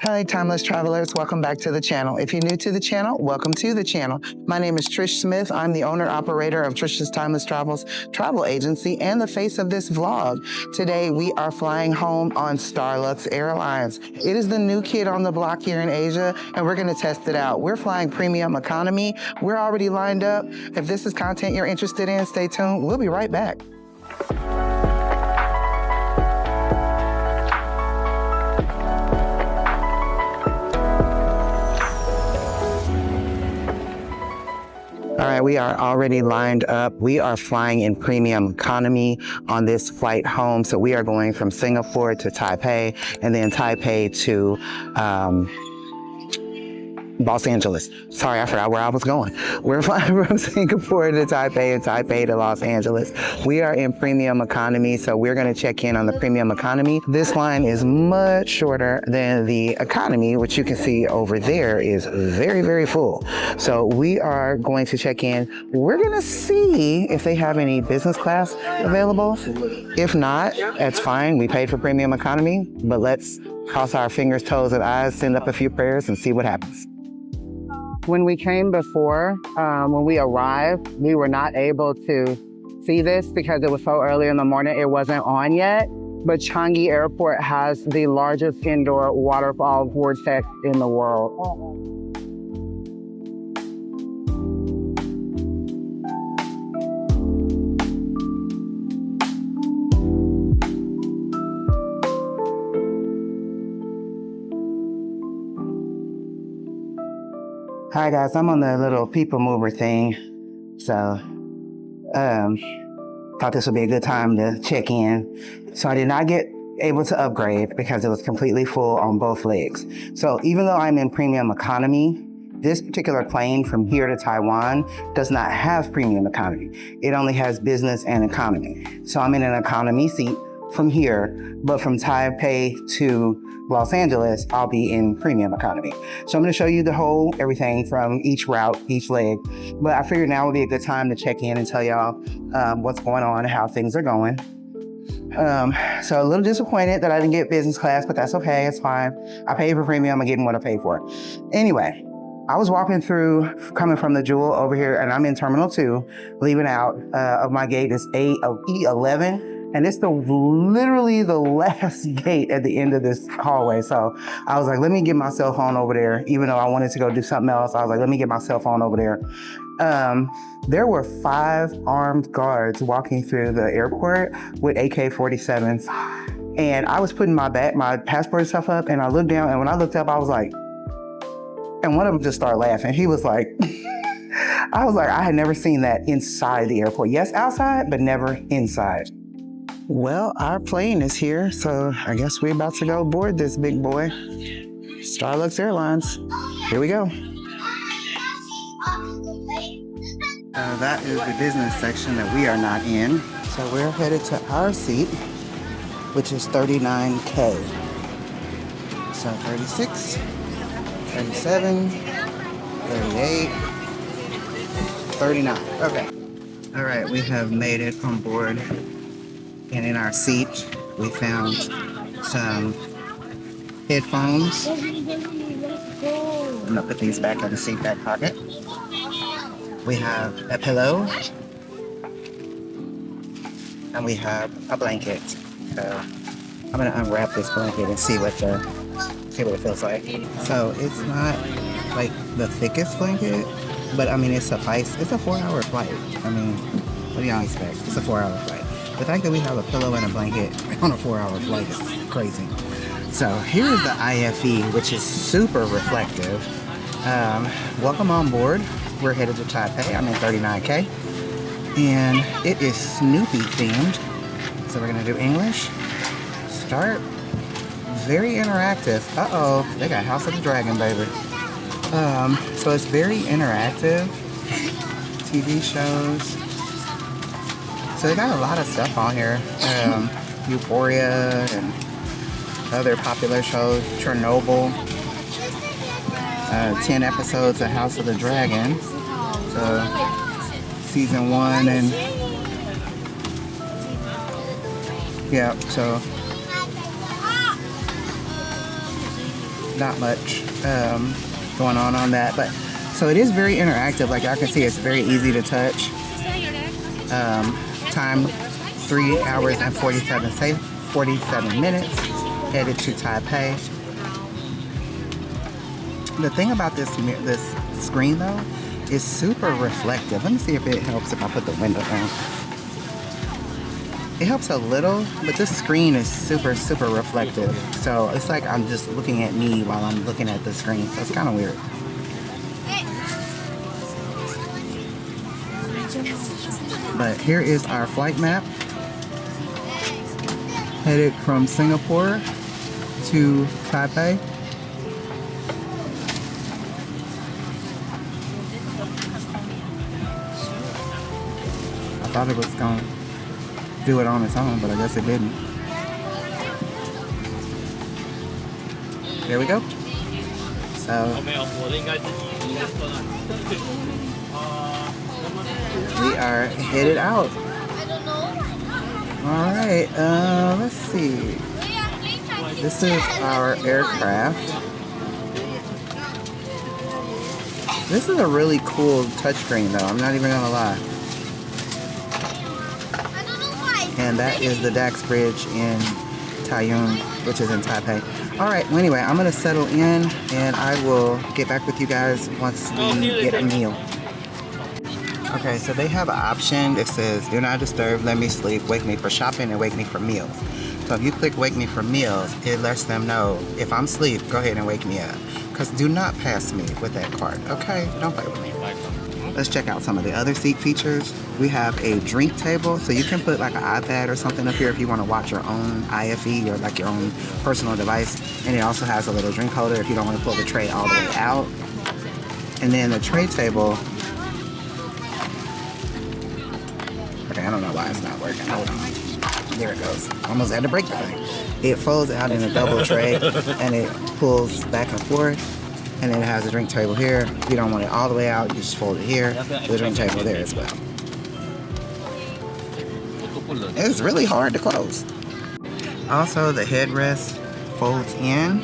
Hi, timeless travelers. Welcome back to the channel. If you're new to the channel, welcome to the channel. My name is Trish Smith. I'm the owner operator of Trish's Timeless Travels travel agency and the face of this vlog. Today, we are flying home on Starlux Airlines. It is the new kid on the block here in Asia, and we're going to test it out. We're flying premium economy. We're already lined up. If this is content you're interested in, stay tuned. We'll be right back. All right, we are already lined up. We are flying in premium economy on this flight home. So we are going from Singapore to Taipei and then Taipei to Los Angeles. Sorry, I forgot where I was going. We're flying from Singapore to Taipei and Taipei to Los Angeles. We are in premium economy, so we're going to check in on the premium economy. This line is much shorter than the economy, which you can see over there is very, very full. So we are going to check in. We're going to see if they have any business class available. If not, that's fine. We paid for premium economy, but let's cross our fingers, toes, and eyes, send up a few prayers, and see what happens. When we came before, when we arrived, we were not able to see this because it was so early in the morning, it wasn't on yet. But Changi Airport has the largest indoor waterfall vortex in the world. Hi guys, I'm on the little people mover thing. So, thought this would be a good time to check in. So I did not get able to upgrade because it was completely full on both legs. So even though I'm in premium economy, this particular plane from here to Taiwan does not have premium economy. It only has business and economy. So I'm in an economy seat from here, but from Taipei to Los Angeles, I'll be in premium economy. So I'm gonna show you the whole, everything from each route, each leg. But I figured now would be a good time to check in and tell y'all what's going on and how things are going. So a little disappointed that I didn't get business class, but that's okay, it's fine. I paid for premium, I'm getting what I paid for. Anyway, I was walking through, coming from the Jewel over here, and I'm in Terminal 2, leaving out of my gate is E11. And it's literally the last gate at the end of this hallway. So I was like, let me get my cell phone over there. Even though I wanted to go do something else, I was like, let me get my cell phone over there. There were 5 armed guards walking through the airport with AK-47s. And I was putting my passport and stuff up, and I looked down, and when I looked up, I was like, and one of them just started laughing. He was like, I was like, I had never seen that inside the airport. Yes, outside, but never inside. Well, our plane is here, so I guess we're about to go board this big boy. Starlux Airlines. Here we go. That is the business section that we are not in. So we're headed to our seat, which is 39K. So 36, 37, 38, 39. Okay. All right, we have made it on board. And in our seat, we found some headphones. I'm gonna put these back in the seat back pocket. We have a pillow. And we have a blanket. So I'm gonna unwrap this blanket and see what it feels like. So it's not like the thickest blanket, but I mean, it suffices. It's a 4-hour flight. I mean, what do y'all expect? It's a 4-hour flight. The fact that we have a pillow and a blanket on a 4-hour flight is crazy. So here's the IFE, which is super reflective. Welcome on board. We're headed to Taipei. I'm in 39K. And it is Snoopy themed. So we're gonna do English. Start. Very interactive. Uh-oh, they got House of the Dragon, baby. So it's very interactive. TV shows. So they got a lot of stuff on here. Euphoria and other popular shows. Chernobyl. 10 episodes of House of the Dragon. So season 1 and yeah, so not much going on that. But so it is very interactive. Like y'all can see, it's very easy to touch. Time 3 hours and 47 minutes. Headed to Taipei. The thing about this screen though is super reflective. Let me see if it helps if I put the window down. It helps a little, but this screen is super reflective. So it's like I'm just looking at me while I'm looking at the screen. So it's kind of weird. But here is our flight map. Headed from Singapore to Taipei. I thought it was going to do it on its own, but I guess it didn't. There we go. So we are headed out. All right, let's see. This is our aircraft. This is a really cool touchscreen though, I'm not even gonna lie. And that is the Dax Bridge in Taiyuan, which is in Taipei. All right, well anyway, I'm gonna settle in and I will get back with you guys once we get a meal. Okay, so they have an option that says, do not disturb, let me sleep, wake me for shopping, and wake me for meals. So if you click wake me for meals, it lets them know, if I'm asleep, go ahead and wake me up. Because do not pass me with that card, okay? Don't play with me. Let's check out some of the other seat features. We have a drink table, so you can put like an iPad or something up here if you want to watch your own IFE or like your own personal device. And it also has a little drink holder if you don't want to pull the tray all the way out. And then the tray table, okay, I don't know why it's not working. Hold on. There it goes. Almost had to break the thing. It folds out in a double tray and it pulls back and forth. And then it has a drink table here. If you don't want it all the way out, you just fold it here. The drink table there as well. It's really hard to close. Also, the headrest folds in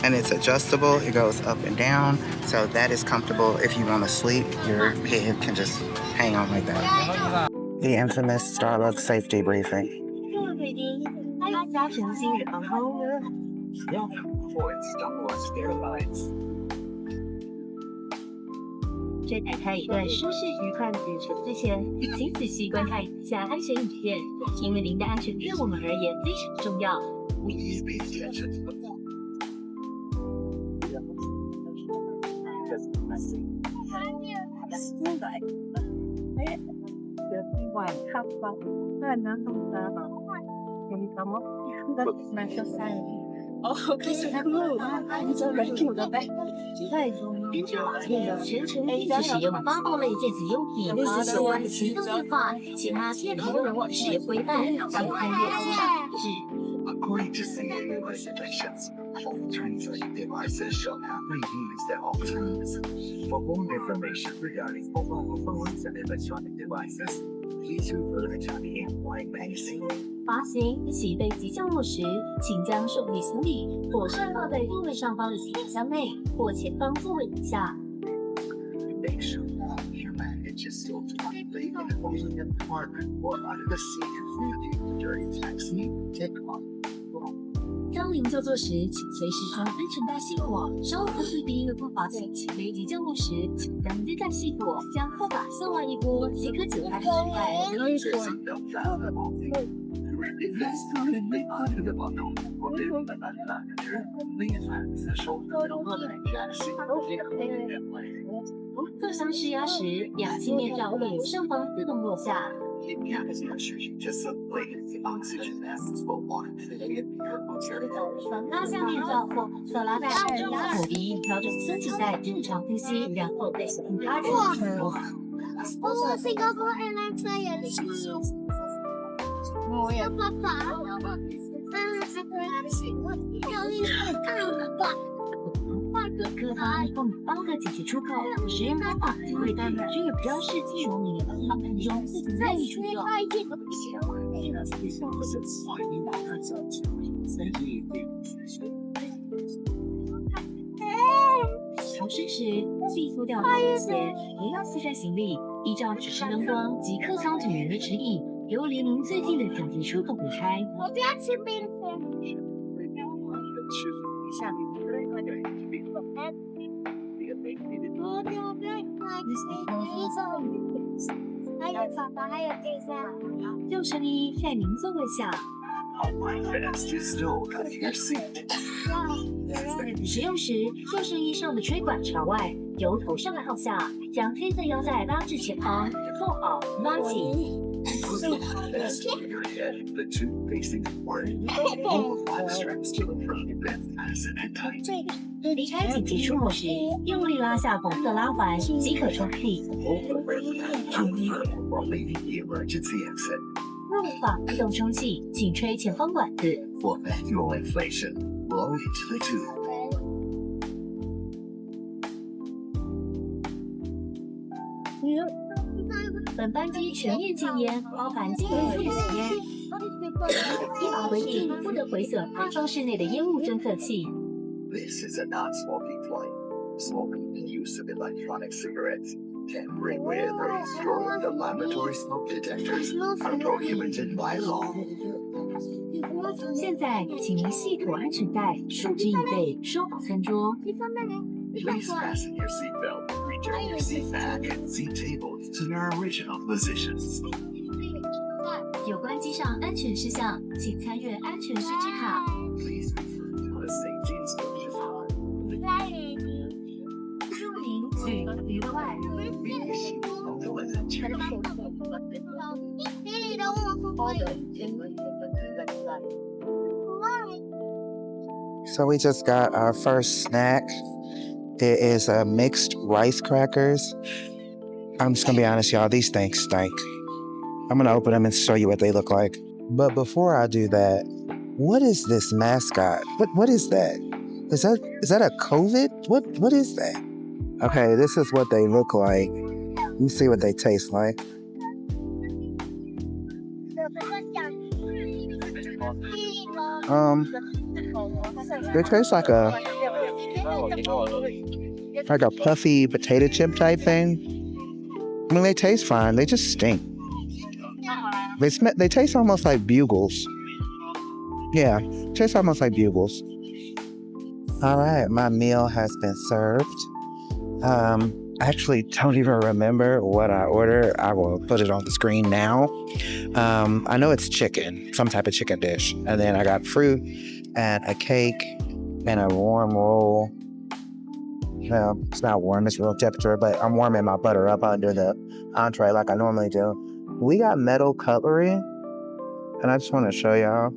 and it's adjustable. It goes up and down. So that is comfortable. If you want to sleep, your head can just hang on like that. The infamous Starlux safety briefing. Starlux Airlines. 在打开一段舒适愉快的旅程之前，请仔细观看以下安全影片，因为您的安全对我们而言非常重要。哦，可是他们按照人口的呗。根据法令的全程禁止使用发泡类电子用品和相关的行动电话、其他电脑用户使用规范，请参阅机上指示。According to CAA regulations, all translating devices shall have reused at all times. For more information regarding mobile phones and electronic devices, please refer to the Airline magazine. 发行起飞即降落时，请将手提行李妥善放在座位上方的行李箱内或前方座位以下。Make sure your baggage is still tightly in a holding compartment or under the seat in front of you during taxi, takeoff. 当您就座时，请随时将安全带系妥。稍后对第一个步伐起飞及降落时，请将背带系妥，将护把向外一拨，即可解开安全带。各箱施压时，氧气面罩会由上方自动落下。拉下面罩或侧拉带按压口鼻，调整松紧带，正常呼吸，然后再使用他人。Singapore Airlines 也是。我也怕怕。客舱共8个紧急出口，使用方法会带明确标示说明航班中不在意出口。逃生时，系塑料高跟鞋，不要携带行李，依照指示灯光及客舱组员的指引，由离您最近的紧急出口离开。我不要吃冰淇淋。还有爸爸，还有地上。救生衣在您座位下。使用时，救生衣上的吹管朝外，由头上到下，将黑色腰带拉至前方，扣好，拉紧。离开紧急出口时，用力拉下红色拉环即可充气。若无法自动充气，请吹前方管子。For manual inflation, blow into the tube. 本班机全面禁烟，包含禁烟入口烟。依法规定，不得毁损安装室内的烟雾侦测器。This is a non-smoking flight. Smoking and use of electronic cigarettes, tampering with or destroying the laboratory smoke detectors are prohibited by law. 现在，请您系妥安全带，竖直椅背，收好餐桌。Please fasten your seatbelt, return your seat back, and seat tables to their original positions. 有关机上安全事项，请参阅安全须知卡。 Please refer to the safety instructions. 祝您旅途愉快。So we just got our first snack. It is mixed rice crackers. I'm just gonna be honest, y'all, these things stink. I'm gonna open them and show you what they look like. But before I do that, what is this mascot? What is that? Is that a COVID? What is that? Okay, this is what they look like. Let me see what they taste like. They taste like a puffy potato chip type thing. I mean, they taste fine. They just stink. They taste almost like bugles. Yeah, tastes almost like bugles. All right, my meal has been served. I actually don't even remember what I ordered. I will put it on the screen now. I know it's chicken, some type of chicken dish. And then I got fruit and a cake and a warm roll. Well, it's not warm, it's room temperature, but I'm warming my butter up under the entree like I normally do. We got metal cutlery, and I just want to show y'all.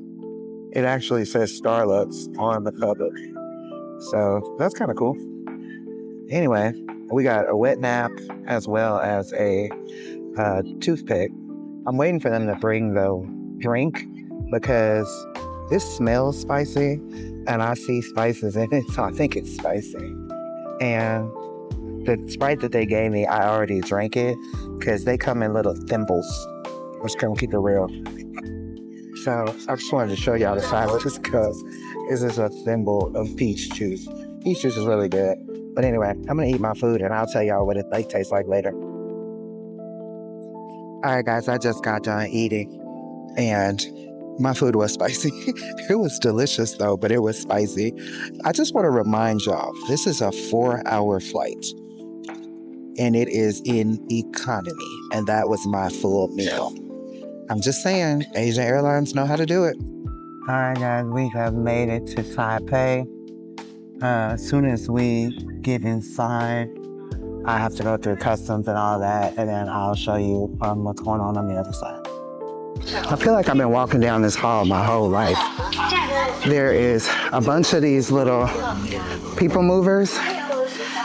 It actually says Starlux on the cutlery. So that's kind of cool. Anyway, we got a wet nap as well as a toothpick. I'm waiting for them to bring the drink because this smells spicy and I see spices in it, so I think it's spicy. And the Sprite that they gave me, I already drank it because they come in little thimbles. Let's come keep it real. So I just wanted to show y'all the size of this cup. This is a thimble of peach juice. Peach juice is really good. But anyway, I'm gonna eat my food and I'll tell y'all what it tastes like later. All right, guys, I just got done eating and my food was spicy. It was delicious though, but it was spicy. I just want to remind y'all, this is a 4-hour flight and it is in economy. And that was my full meal. I'm just saying, Asian Airlines know how to do it. All right, guys, we have made it to Taipei. As soon as we get inside, I have to go through customs and all that, and then I'll show you what's going on the other side. I feel like I've been walking down this hall my whole life. There is a bunch of these little people movers,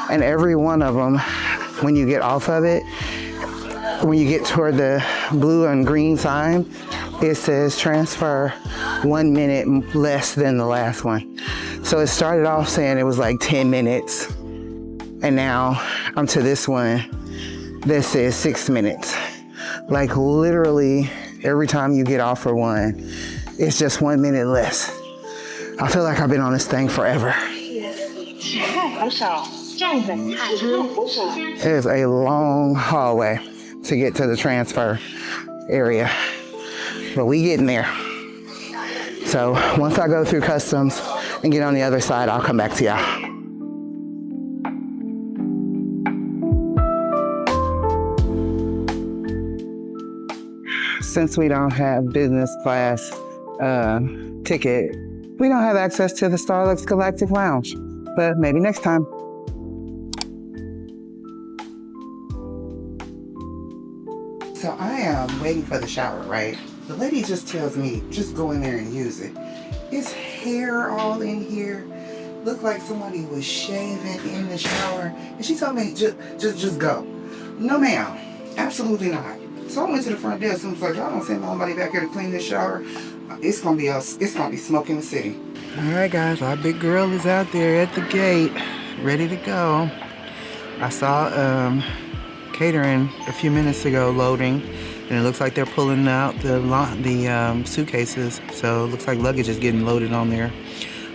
and every one of them, when you get off of it, when you get toward the blue and green sign, it says transfer 1 minute less than the last one. So it started off saying it was like 10 minutes. And now I'm to this one that says 6 minutes. Like literally every time you get off for one, it's just 1 minute less. I feel like I've been on this thing forever. It is a long hallway to get to the transfer area, but we getting there. So once I go through customs and get on the other side, I'll come back to y'all. Since we don't have business class ticket, we don't have access to the Starlux Galactic Lounge, but maybe next time. So I am waiting for the shower, right? The lady just tells me, just go in there and use it. Is hair all in here? Looked like somebody was shaving in the shower. And she told me, just go. No ma'am, absolutely not. So I went to the front desk and was like, y'all don't send nobody back here to clean this shower. It's gonna be smoke in the city. All right guys, our big girl is out there at the gate, ready to go. I saw catering a few minutes ago loading, and it looks like they're pulling out the suitcases. So it looks like luggage is getting loaded on there.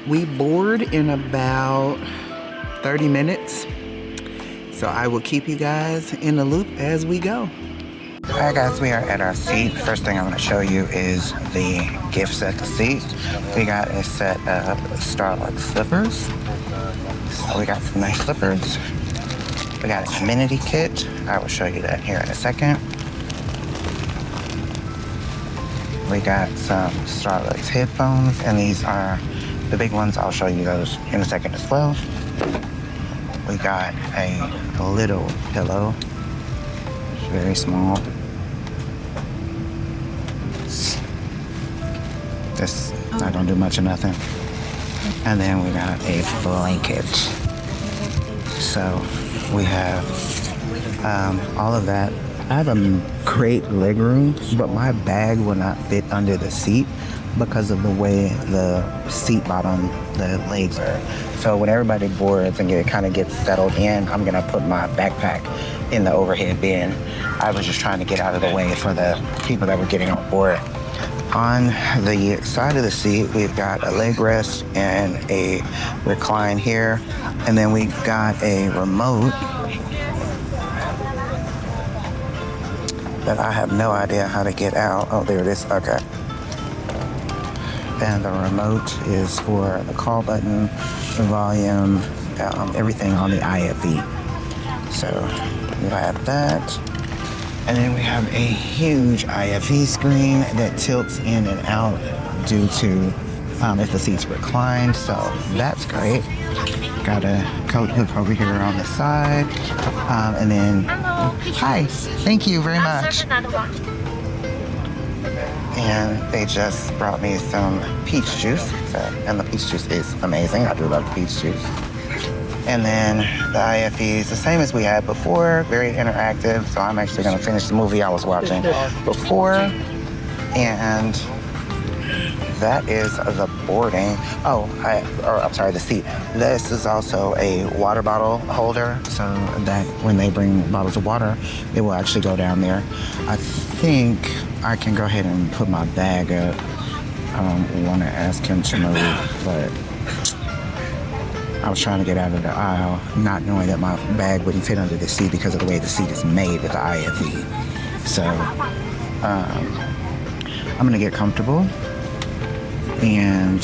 We board in about 30 minutes. So I will keep you guys in the loop as we go. Alright guys, we are at our seat. First thing I'm going to show you is the gift set to seat. We got a set of Starlux slippers. So we got some nice slippers. We got an amenity kit. I will show you that here in a second. We got some Starlux headphones, and these are the big ones. I'll show you those in a second as well. We got a little pillow. It's very small. This not gonna do much of nothing. And then we got a blanket. So we have all of that. I have a great leg room, but my bag will not fit under the seat because of the way the seat bottom, the legs are. So when everybody boards and kind of gets settled in, I'm gonna put my backpack in the overhead bin. I was just trying to get out of the way for the people that were getting on board. On the side of the seat, we've got a leg rest and a recline here. And then we've got a remote that I have no idea how to get out. Oh, there it is, okay. And the remote is for the call button, the volume, everything on the IFE. So we have that. And then we have a huge IFE screen that tilts in and out due to if the seats reclined, so that's great. Got a coat hook over here on the side. And then, hi, thank you very much. And they just brought me some peach juice, and the peach juice is amazing. I do love the peach juice. And then the IFE is the same as we had before, very interactive. So I'm actually going to finish the movie I was watching before. And that is the boarding. I'm sorry, the seat. This is also a water bottle holder, so that when they bring bottles of water, it will actually go down there. I think I can go ahead and put my bag up. I don't want to ask him to move, but I was trying to get out of the aisle, not knowing that my bag wouldn't fit under the seat because of the way the seat is made with the IFE. So I'm gonna get comfortable and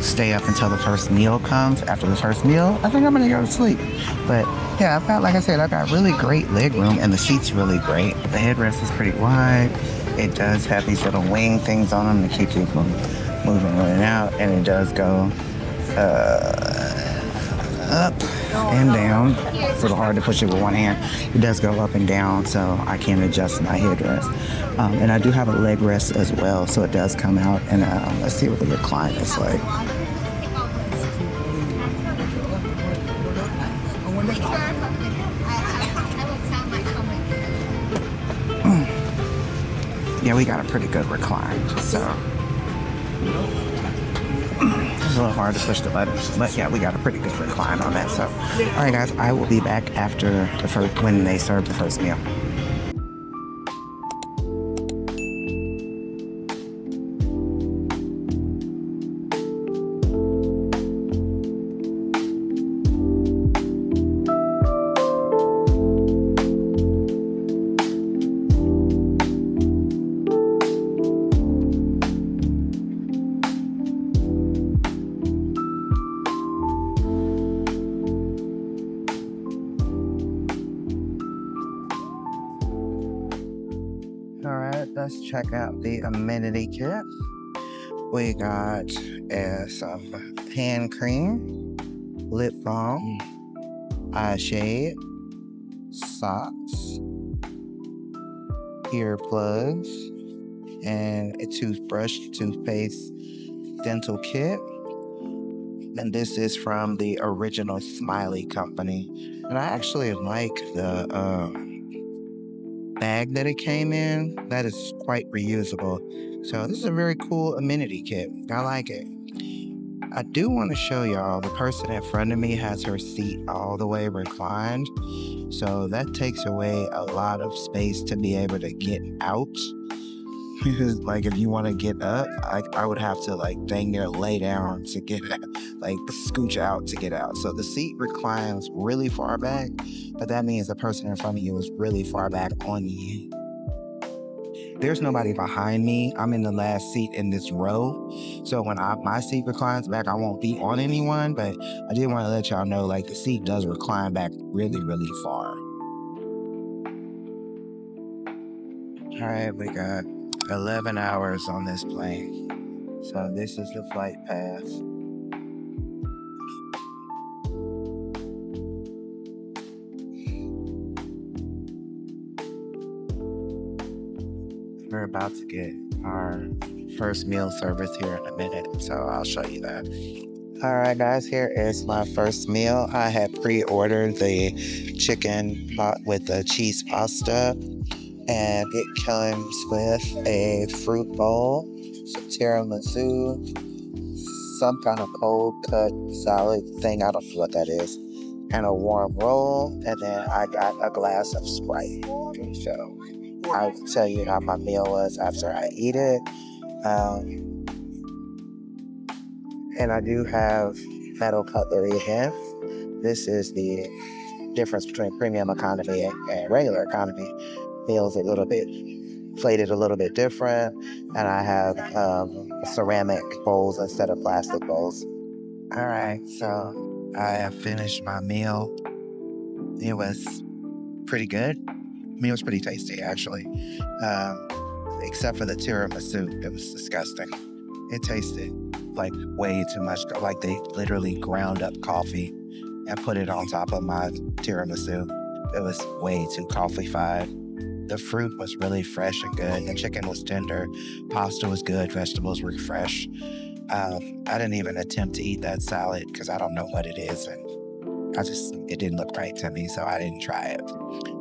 stay up until the first meal comes. After the first meal, I think I'm gonna go to sleep. But yeah, like I said, I've got really great leg room, and the seat's really great. The headrest is pretty wide. It does have these little wing things on them to keep you from moving in and out, and it does go up and down. It's a little hard to push it with one hand. It does go up and down, so I can adjust my headrest. And I do have a leg rest as well, so it does come out. And let's see what the recline is like. Yeah, we got a pretty good recline, so it's a little hard to push the buttons, but yeah, we got a pretty good recline on that. So, all right, guys, I will be back after when they serve the first meal. let's check out the amenity kit. We got some hand cream, lip balm, eye shade, socks, earplugs, and a toothbrush, toothpaste, dental kit. And this is from the original Smiley company. And I actually like the bag that it came in. That is quite reusable. So this is a very cool amenity kit. I like it. I do want to show y'all the person in front of me has her seat all the way reclined. So that takes away a lot of space to be able to get out. Like if you want to get up, I would have to like dang near lay down to get like scooch out to get out. So the seat reclines really far back, but that means the person in front of you is really far back on you. There's nobody behind me. I'm in the last seat in this row. So when my seat reclines back, I won't be on anyone, but I did want to let y'all know like the seat does recline back really, really far. All right, we got 11 hours on this plane. So this is the flight path. We're about to get our first meal service here in a minute, so I'll show you that. All right, guys, here is my first meal. I had pre-ordered the chicken pot with the cheese pasta, and it comes with a fruit bowl, some tiramisu, some kind of cold cut salad thing, I don't know what that is, and a warm roll, and then I got a glass of Sprite. So I'll tell you how my meal was after I eat it. And I do have metal cutlery again. This is the difference between premium economy and regular economy. Meals a little bit plated a little bit different, and I have ceramic bowls instead of plastic bowls. All right, so I have finished my meal. It was pretty good. I mean, it was pretty tasty, actually. Except for the tiramisu, it was disgusting. It tasted like way too much, like they literally ground up coffee and put it on top of my tiramisu. It was way too coffee-fied. The fruit was really fresh and good. The chicken was tender. Pasta was good. Vegetables were fresh. I didn't even attempt to eat that salad because I don't know what it is. And it didn't look right to me, so I didn't try it.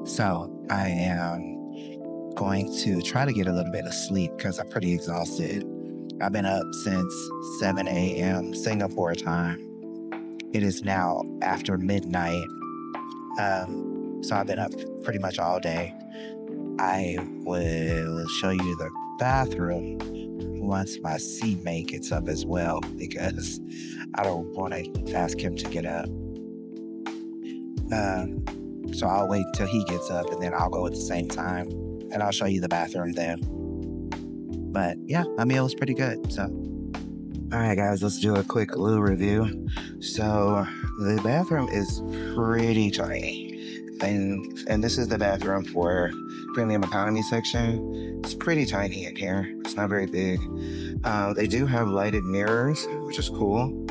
So I am going to try to get a little bit of sleep because I'm pretty exhausted. I've been up since 7 a.m. Singapore time. It is now after midnight. So I've been up pretty much all day. I will show you the bathroom once my seatmate gets up as well, because I don't want to ask him to get up. So I'll wait till he gets up and then I'll go at the same time and I'll show you the bathroom then. But yeah, my meal was pretty good. So, all right, guys, let's do a quick loo review. So the bathroom is pretty tiny. And this is the bathroom for premium economy section. It's pretty tiny in here. It's not very big. They do have lighted mirrors, which is cool.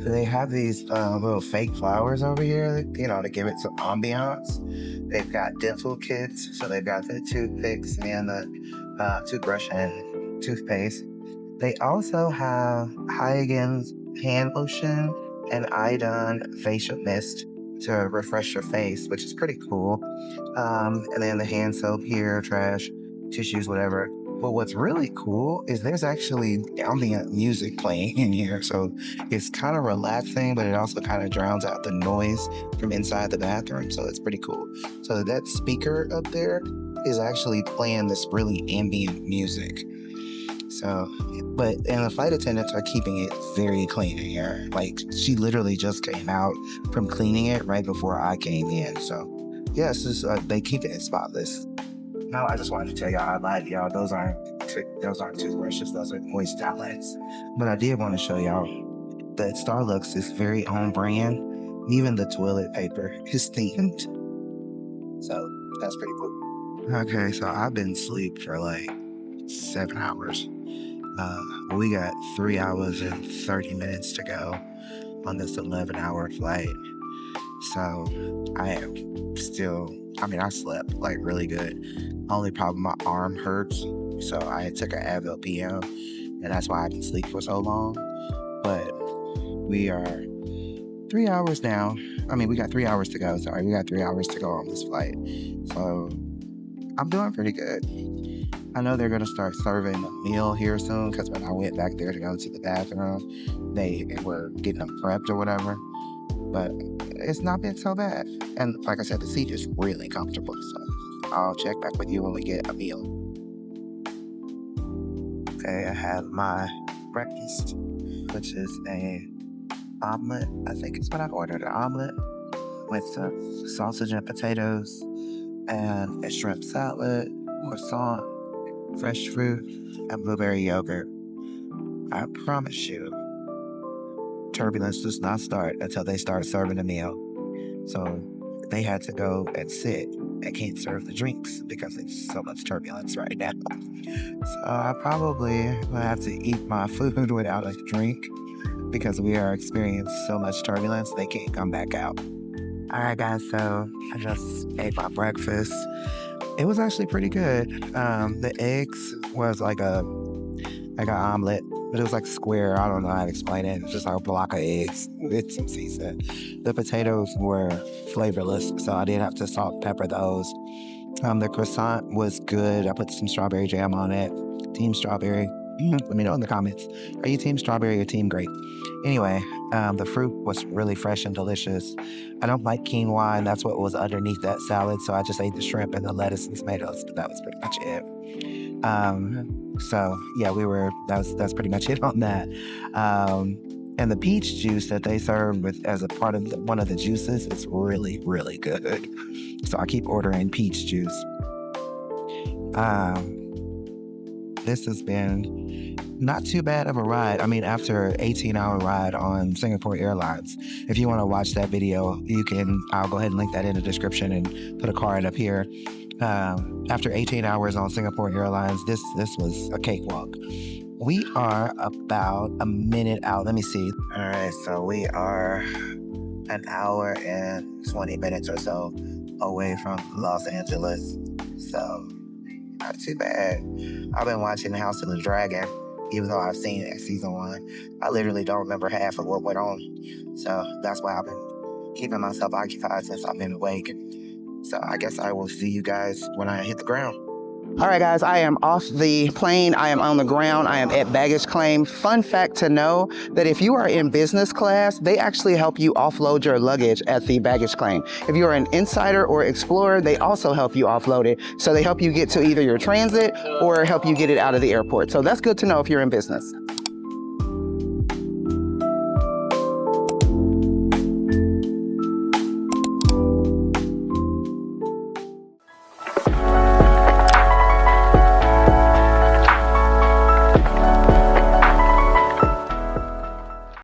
They have these little fake flowers over here, you know, to give it some ambiance. They've got dental kits, so they've got the toothpicks and the toothbrush and toothpaste. They also have Hygiene's hand lotion and Idun facial mist to refresh your face, which is pretty cool. And then the hand soap here, trash, tissues, whatever. But what's really cool is there's actually ambient music playing in here. So it's kind of relaxing, but it also kind of drowns out the noise from inside the bathroom. So it's pretty cool. So that speaker up there is actually playing this really ambient music. So, and the flight attendants are keeping it very clean in here. Like, she literally just came out from cleaning it right before I came in. So, yeah, they keep it spotless. No, I just wanted to tell y'all I lied to y'all. Those aren't toothbrushes. Those are moist towelettes. But I did want to show y'all that Starlux is very on brand. Even the toilet paper is themed. So, that's pretty cool. Okay, so I've been asleep for like 7 hours. We got 3 hours and 30 minutes to go on this 11-hour flight. So I am still, I slept like really good. Only problem, my arm hurts. So I took an Advil PM, and that's why I didn't sleep for so long. But we are 3 hours now. We got 3 hours to go. Sorry, we got 3 hours to go on this flight. So I'm doing pretty good. I know they're going to start serving a meal here soon, because when I went back there to go to the bathroom, they were getting them prepped or whatever. But it's not been so bad. And like I said, the seat is really comfortable. So I'll check back with you when we get a meal. Okay, I have my breakfast, which is a omelet. I think it's what I ordered, an omelet with some sausage and potatoes and a shrimp salad, croissant, fresh fruit, and blueberry yogurt. I promise you, turbulence does not start until they start serving the meal. So they had to go and sit and can't serve the drinks because there's so much turbulence right now. So I probably will have to eat my food without a drink because we are experiencing so much turbulence, they can't come back out. All right, guys, so I just ate my breakfast. It was actually pretty good. The eggs was like an omelet, but it was like square. I don't know how to explain it. It's just like a block of eggs with some seasoning. The potatoes were flavorless, so I didn't have to salt and pepper those. The croissant was good. I put some strawberry jam on it. Team strawberry. Let me know in the comments. Are you team strawberry or team grape? Anyway, the fruit was really fresh and delicious. I don't like quinoa, and that's what was underneath that salad, so I just ate the shrimp and the lettuce and tomatoes, but that was pretty much it. So yeah, that's pretty much it on that. And the peach juice that they serve with as a part of one of the juices is really, really good. So I keep ordering peach juice. This has been not too bad of a ride. After an 18-hour ride on Singapore Airlines. If you want to watch that video, I'll go ahead and link that in the description and put a card up here. After 18 hours on Singapore Airlines, this was a cakewalk. We are about a minute out. Let me see. All right, so we are an hour and 20 minutes or so away from Los Angeles. So not too bad. I've been watching House of the Dragon, even though I've seen it season 1. I literally don't remember half of what went on. So that's why I've been keeping myself occupied since I've been awake. So I guess I will see you guys when I hit the ground. All right, guys, I am off the plane. I am on the ground. I am at baggage claim. Fun fact to know that if you are in business class, they actually help you offload your luggage at the baggage claim. If you are an insider or explorer, they also help you offload it. So they help you get to either your transit or help you get it out of the airport. So that's good to know if you're in business.